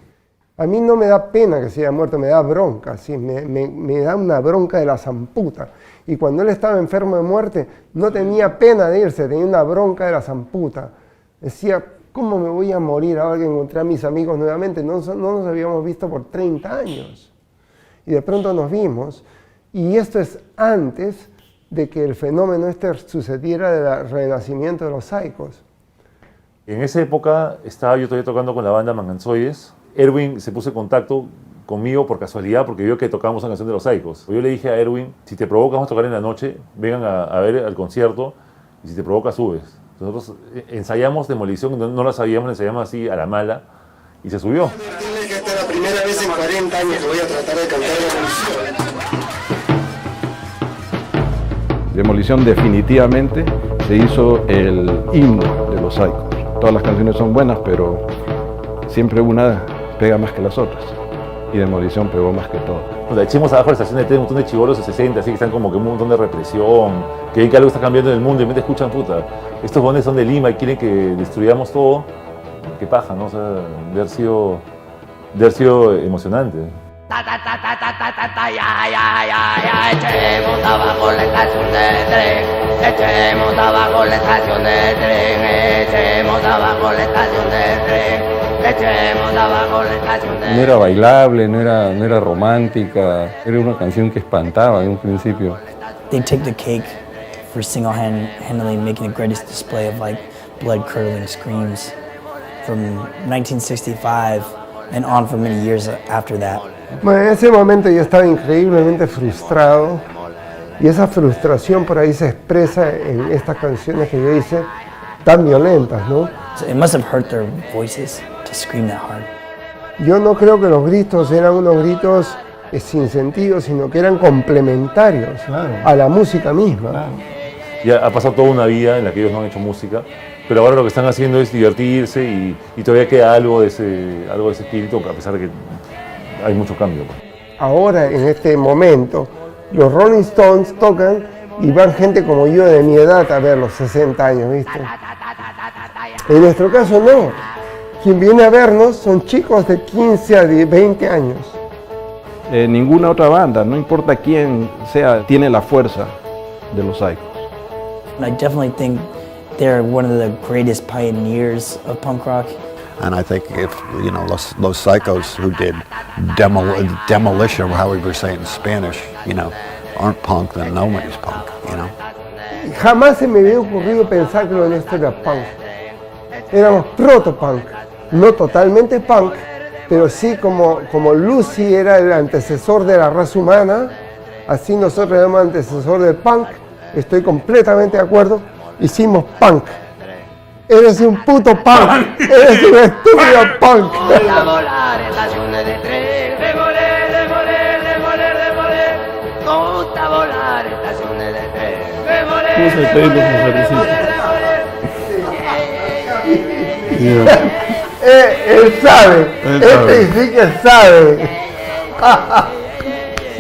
A mí no me da pena que se haya muerto, me da bronca, ¿sí? me da una bronca de la zamputa. Y cuando él estaba enfermo de muerte, no tenía pena de irse, tenía una bronca de la zamputa. Decía, ¿cómo me voy a morir ahora que encontré a mis amigos nuevamente? No nos habíamos visto por 30 años. Y de pronto nos vimos, y esto es antes de que el fenómeno sucediera del renacimiento de los Psychos.
En esa época estaba yo todavía tocando con la banda Manganzoides. Erwin se puso en contacto conmigo por casualidad porque vio que tocábamos una canción de los Psychos. Yo le dije a Erwin, si te provoca vamos a tocar en la noche, vengan a ver al concierto y si te provoca subes. Nosotros ensayamos Demolición, no la sabíamos, ensayamos así a la mala y se subió.
Esta es la primera vez en 40 años que voy a tratar de cantar Demolición.
Demolición definitivamente se hizo el himno de los Psychos. Todas las canciones son buenas, pero siempre una pega más que las otras. Y Demolición pegó más que todo.
O sea, echemos abajo la estación de tren, un montón de chibolos de 60, así que están como que un montón de represión, que ven que algo está cambiando en el mundo y en vez de escuchan, puta, estos jóvenes son de Lima y quieren que destruyamos todo. Qué paja, ¿no? O sea, de haber sido emocionante.
Echemos abajo la estación de tren, echemos abajo la estación de tren, echemos abajo la estación de tren, echemos abajo la estación de tren.
No era bailable, no era romántica, era una canción que espantaba en un principio.
They take the cake for single-handedly making the greatest display of like blood-curdling screams from 1965 and on for many years after that.
Bueno, en ese momento yo estaba increíblemente frustrado y esa frustración por ahí se expresa en estas canciones que yo hice tan violentas, ¿no?
It must have hurt their voices to scream that hard.
Yo no creo que los gritos eran unos gritos sin sentido, sino que eran complementarios a la música misma.
Ya ha pasado toda una vida en la que ellos no han hecho música, pero ahora lo que están haciendo es divertirse y todavía queda algo de ese espíritu, a pesar de que hay mucho cambio.
Ahora, en este momento, los Rolling Stones tocan y van gente como yo de mi edad a ver los 60 años, ¿viste? En nuestro caso no. Quien viene a vernos son chicos de 15 a 20 años.
Ninguna otra banda, no importa quién sea, tiene la fuerza de los Psychos.
I definitely think they're one of the greatest pioneers of punk rock.
And I think if, you know, Los Psychos, who did demolition, how we were saying in Spanish, you know, aren't punk, then nobody's punk, you know.
Jamás se me había ocurrido pensar que lo nuestro era punk. Éramos proto-punk, no totalmente punk, pero sí como Lucy era el antecesor de la raza humana, así nosotros éramos antecesor del punk. Estoy completamente de acuerdo, hicimos punk. Eres un puto punk, eres un estúpido punk.
Voy a volar estaciones de tren,
Vamos a despedirnos, mujercita.
Él sabe. Este sí que sabe.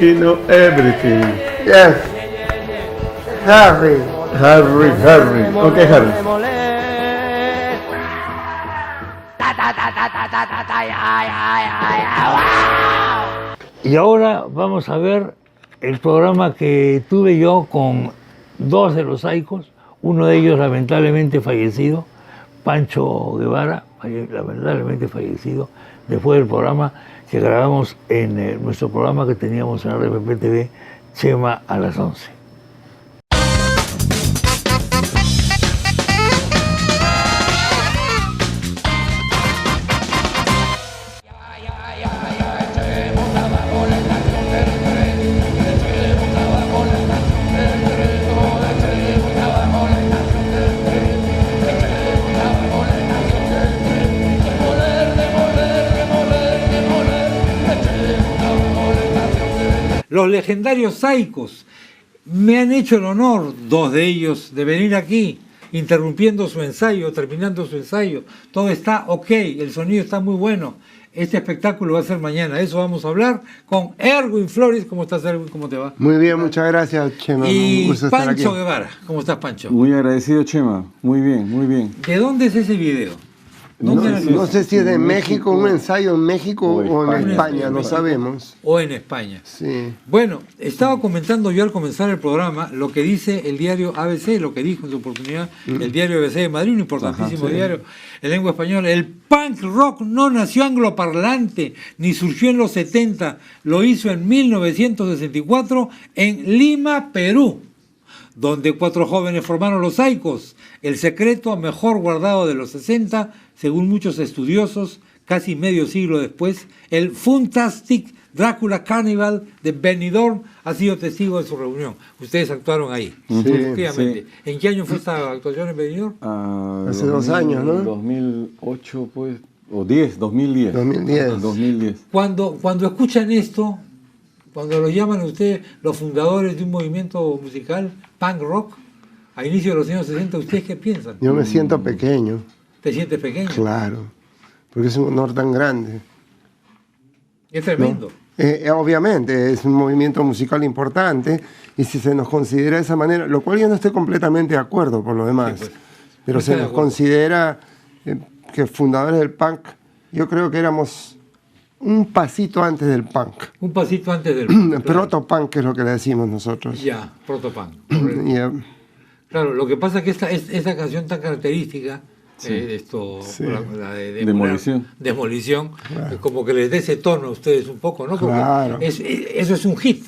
You know everything.
Yes. Harry.
Ok, Harry.
Y ahora vamos a ver el programa que tuve yo con dos de los Saicos, uno de ellos lamentablemente fallecido, Pancho Guevara, lamentablemente fallecido, después del programa que grabamos en nuestro programa que teníamos en RPP TV, Chema a las 11.
Los legendarios Saicos me han hecho el honor, dos de ellos, de venir aquí, interrumpiendo su ensayo, terminando su ensayo. Todo está ok, el sonido está muy bueno. Este espectáculo va a ser mañana. Eso vamos a hablar con Erwin Flores. ¿Cómo estás, Erwin? ¿Cómo te va?
Muy bien, muchas gracias, Chema.
Y Pancho Guevara. ¿Cómo estás, Pancho?
Muy agradecido, Chema. Muy bien, muy bien.
¿De dónde es ese video?
No sé si es de México, un ensayo en México o en España, no sabemos.
O en España.
Sí.
Bueno, estaba comentando yo al comenzar el programa lo que dice el diario ABC, lo que dijo en su oportunidad el diario ABC de Madrid, un importantísimo diario en lengua española. El punk rock no nació angloparlante ni surgió en los 70, lo hizo en 1964 en Lima, Perú, donde 4 jóvenes formaron los Saicos, el secreto mejor guardado de los 60, según muchos estudiosos, casi medio siglo después. El Fantastic Dracula Carnival de Benidorm ha sido testigo de su reunión. Ustedes actuaron ahí, efectivamente. Sí. ¿En qué año fue esta actuación en Benidorm?
Hace 2 años, ¿no?
2008, pues, o 2010. 2010.
Cuando escuchan esto, cuando lo llaman a ustedes los fundadores de un movimiento musical, punk rock, a inicios de los años 60, ¿ustedes qué piensan?
Yo me siento pequeño.
¿Te sientes pequeño?
Claro, porque es un honor tan grande.
Es tremendo.
¿No? Obviamente, es un movimiento musical importante, y si se nos considera de esa manera, lo cual yo no estoy completamente de acuerdo por lo demás, sí, pues, pero se nos considera que fundadores del punk, yo creo que éramos un pasito antes del punk.
Un pasito antes del punk. Claro.
Proto-punk, que es lo que le decimos nosotros.
Ya, proto-punk. Claro, lo que pasa es que esta canción tan característica, la de Demolición, claro, como que les dé ese tono a ustedes un poco, ¿no? Porque claro, eso es un hit.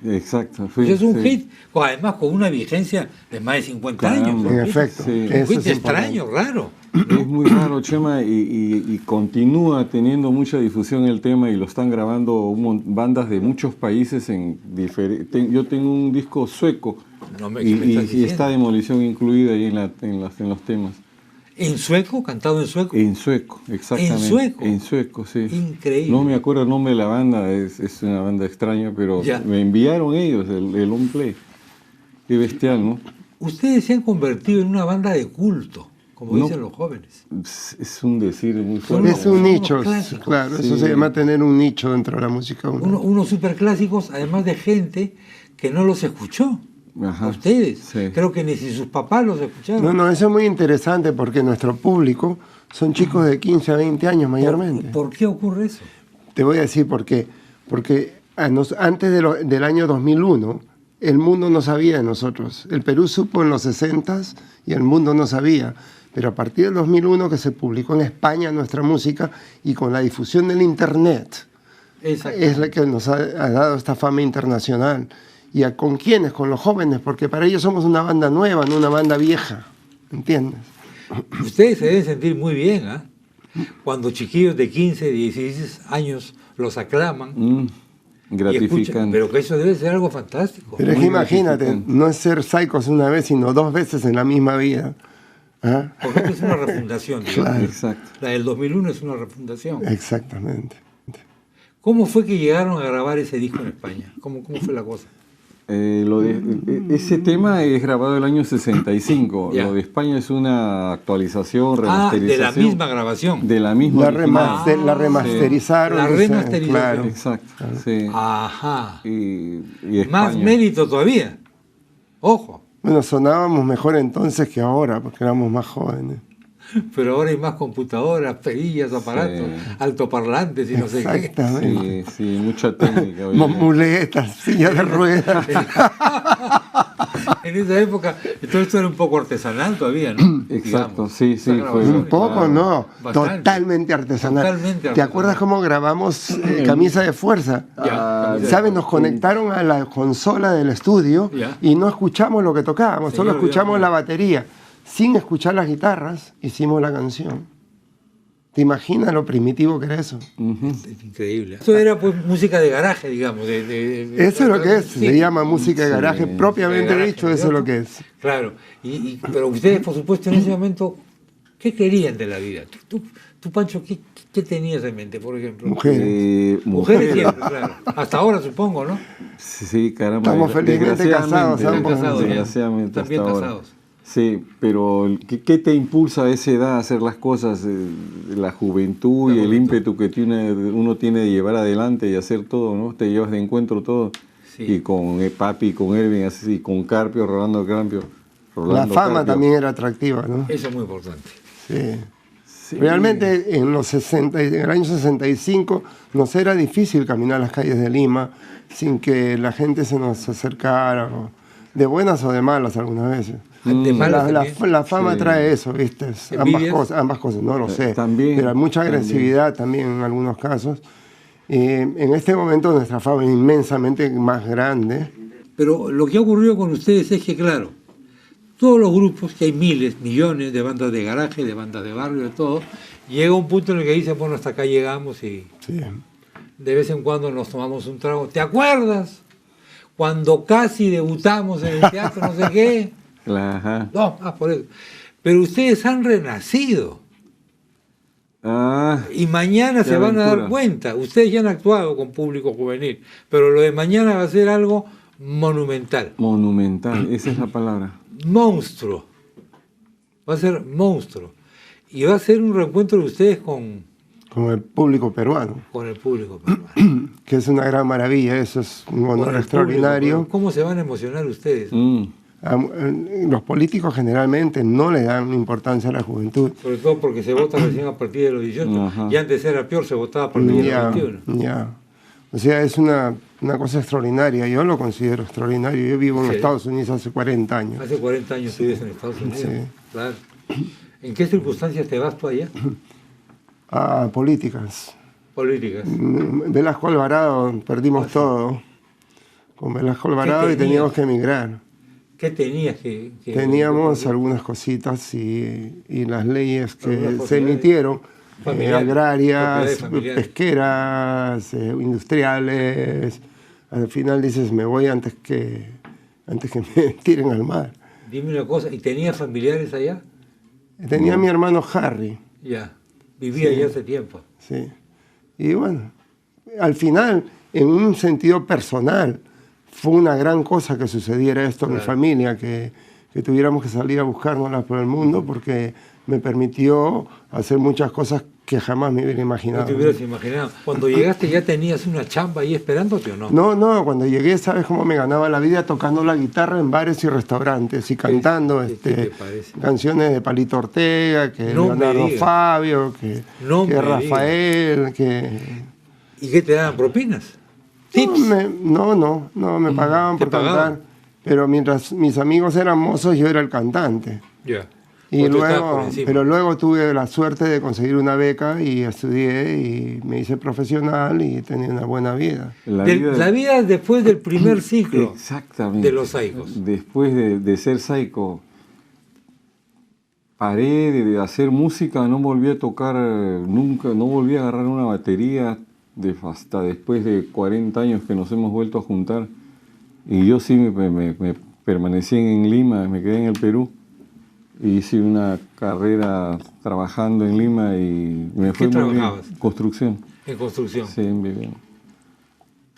Exacto.
Eso es un hit, además con una vigencia de más de 50 años.
En efecto.
Un hit extraño, raro.
Es muy raro, Chema, y continúa teniendo mucha difusión el tema, y lo están grabando bandas de muchos países. Yo tengo un disco sueco, y está Demolición incluida ahí en los temas.
¿En sueco? ¿Cantado en sueco?
En sueco, exactamente.
¿En sueco?
En sueco, sí.
Increíble.
No me acuerdo el nombre de la banda, es una banda extraña, pero me enviaron ellos el long play. Qué bestial, ¿no?
Ustedes se han convertido en una banda de culto, como dicen los jóvenes.
Es un decir muy fuerte.
Es un nicho, claro, sí. Eso se llama tener un nicho dentro de la música.
Unos superclásicos, además de gente que no los escuchó. Ajá, ustedes, sí. Creo que ni si sus papás los escucharon.
No, eso es muy interesante, porque nuestro público son chicos de 15 a 20 años mayormente.
¿Por qué ocurre eso?
Te voy a decir por qué. Porque antes del año 2001, el mundo no sabía de nosotros. El Perú supo en los 60s y el mundo no sabía. Pero a partir del 2001, que se publicó en España nuestra música, y con la difusión del Internet, es la que nos ha dado esta fama internacional. ¿Y con quiénes? Con los jóvenes, porque para ellos somos una banda nueva, no una banda vieja, ¿entiendes?
Ustedes se deben sentir muy bien, ¿eh? Cuando chiquillos de 15, 16 años los aclaman.
Gratificante.
Pero que eso debe ser algo fantástico.
Pero es que imagínate, no es ser Saicos una vez, sino 2 veces en la misma vida.
¿Ah? Porque es una refundación.
Claro.
Exacto.
La del 2001 es una refundación.
Exactamente.
¿Cómo fue que llegaron a grabar ese disco en España? ¿Cómo fue la cosa?
Ese tema es grabado el año 65.
Ya.
Lo de España es una actualización, remasterización.
De la misma grabación.
De la misma.
La remasterizaron.
La remasterización.
Claro.
Exacto. Sí.
Ajá.
Y
Más
España.
mérito todavía. Ojo.
Bueno, sonábamos mejor entonces que ahora, porque éramos más jóvenes.
Pero ahora hay más computadoras, perillas, aparatos, altoparlantes y no sé qué.
Exactamente.
Sí, mucha técnica.
Muletas, sillas de ruedas.
En esa época, todo esto era un poco artesanal todavía, ¿no?
Exacto, sí.
Un poco, no.
Bastante.
Totalmente artesanal.
Totalmente
¿Te
artesanal.
acuerdas cómo grabamos Camisa de Fuerza? ¿Sabes? Nos conectaron a la consola del estudio y no escuchamos lo que tocábamos, solo escuchamos la batería. Sin escuchar las guitarras, hicimos la canción. ¿Te imaginas lo primitivo que era eso?
Es increíble. Eso era pues música de garaje, digamos.
Eso es lo que es, se llama música de garaje, propiamente
de garaje,
dicho, eso es lo que es.
Claro, pero ustedes, por supuesto, en ese momento, ¿qué querían de la vida? Tú Pancho, ¿qué tenías en mente, por ejemplo? Mujeres siempre, claro. Hasta ahora, supongo, ¿no?
Sí, caramba.
Estamos felizmente casados,
desgraciadamente hasta
También
ahora.
casados.
Sí, pero ¿qué te impulsa a esa edad a hacer las cosas? La juventud y el ímpetu que uno tiene de llevar adelante y hacer todo, ¿no? Te llevas de encuentro todo. Sí. Y con Papi, con Erwin, así, con Carpio, Rolando Carpio.
La fama también era atractiva, ¿no?
Eso es muy importante.
Sí. Realmente en el año 65 nos era difícil caminar las calles de Lima sin que la gente se nos acercara, de buenas o de malas algunas veces. La fama trae eso, ¿viste? Ambas cosas, no lo sé. Pero hay mucha agresividad también en algunos casos. En este momento nuestra fama es inmensamente más grande.
Pero lo que ha ocurrido con ustedes es que, claro, todos los grupos, que hay miles, millones de bandas de garaje, de bandas de barrio, de todo, llega un punto en el que dicen, bueno, hasta acá llegamos y de vez en cuando nos tomamos un trago. ¿Te acuerdas? Cuando casi debutamos en el teatro, no sé qué.
Ajá.
No, por eso. Pero ustedes han renacido. Y mañana se van a dar cuenta. Ustedes ya han actuado con público juvenil, pero lo de mañana va a ser algo monumental.
Monumental, esa es la palabra.
Monstruo. Va a ser monstruo. Y va a ser un reencuentro de ustedes con
el público peruano.
Con el público peruano.
Que es una gran maravilla, eso es un honor extraordinario.
Público, ¿cómo se van a emocionar ustedes?
Los políticos generalmente no le dan importancia a la juventud.
Sobre todo porque se vota recién a partir de los 18. Y antes era peor, se votaba a partir de los 21.
O sea, es una cosa extraordinaria. Yo lo considero extraordinario. Yo vivo en Estados Unidos hace 40 años.
Hace 40 años vives en Estados Unidos.
Sí.
Claro. ¿En qué circunstancias te vas tú allá?
Políticas.
Políticas.
Velasco Alvarado, perdimos todo. Con Velasco Alvarado y teníamos que emigrar.
¿Qué tenías que
Teníamos algunas cositas y las leyes que se emitieron, agrarias, pesqueras, industriales. Al final dices, me voy antes que me tiren al mar.
Dime una cosa, ¿y tenías familiares allá?
Tenía mi hermano Harry.
Ya, vivía allá hace tiempo.
Sí. Y bueno, al final, en un sentido personal, fue una gran cosa que sucediera esto en mi familia, que tuviéramos que salir a buscárnoslas por el mundo, porque me permitió hacer muchas cosas que jamás me hubiera imaginado.
No te hubieras imaginado. Cuando llegaste, ¿ya tenías una chamba ahí esperándote o no?
No, cuando llegué, ¿sabes cómo me ganaba la vida? Tocando la guitarra en bares y restaurantes y cantando canciones de Palito Ortega, que Leonardo Fabio, que Rafael,
¿Y qué te daban propinas?
No, me pagaban por cantar, pero mientras mis amigos eran mozos, yo era el cantante. Y pero luego tuve la suerte de conseguir una beca y estudié y me hice profesional y tenía una buena vida.
La vida después del primer ciclo.
Exactamente.
De los Saicos.
Después de ser Saico, paré de hacer música, no volví a tocar nunca, no volví a agarrar una batería hasta después de 40 años que nos hemos vuelto a juntar. Y yo sí me permanecí en Lima, me quedé en el Perú. Hice una carrera trabajando en Lima y me fue muy bien. Construcción.
En construcción.
Sí, en vivienda.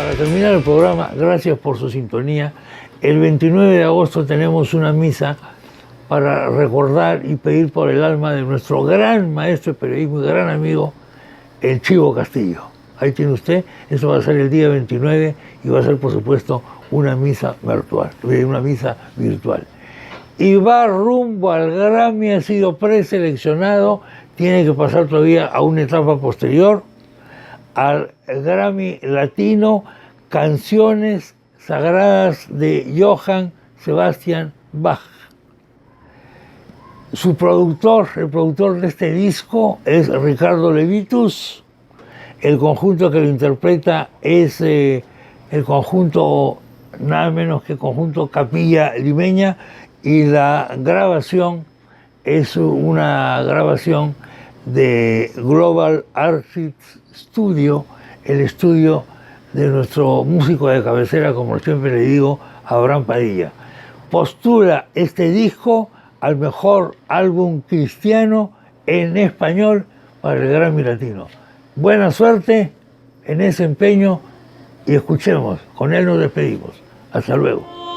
para terminar el programa, gracias por su sintonía. El 29 de agosto tenemos una misa para recordar y pedir por el alma de nuestro gran maestro de periodismo y gran amigo, el Chivo Castillo. Ahí tiene usted, eso va a ser el día 29 y va a ser, por supuesto, una misa virtual. Y va rumbo al Grammy, ha sido preseleccionado, tiene que pasar todavía a una etapa posterior, al Grammy Latino, Canciones Sagradas de Johann Sebastian Bach. Su productor, el productor de este disco es Ricardo Levitus. El conjunto que lo interpreta es el conjunto, nada menos que conjunto Capilla Limeña, y la grabación es una grabación de Global Artists Studio, el estudio de nuestro músico de cabecera, como siempre le digo, Abraham Padilla. Postula este disco al mejor álbum cristiano en español para el Grammy Latino. Buena suerte en ese empeño y escuchemos, con él nos despedimos. Hasta luego.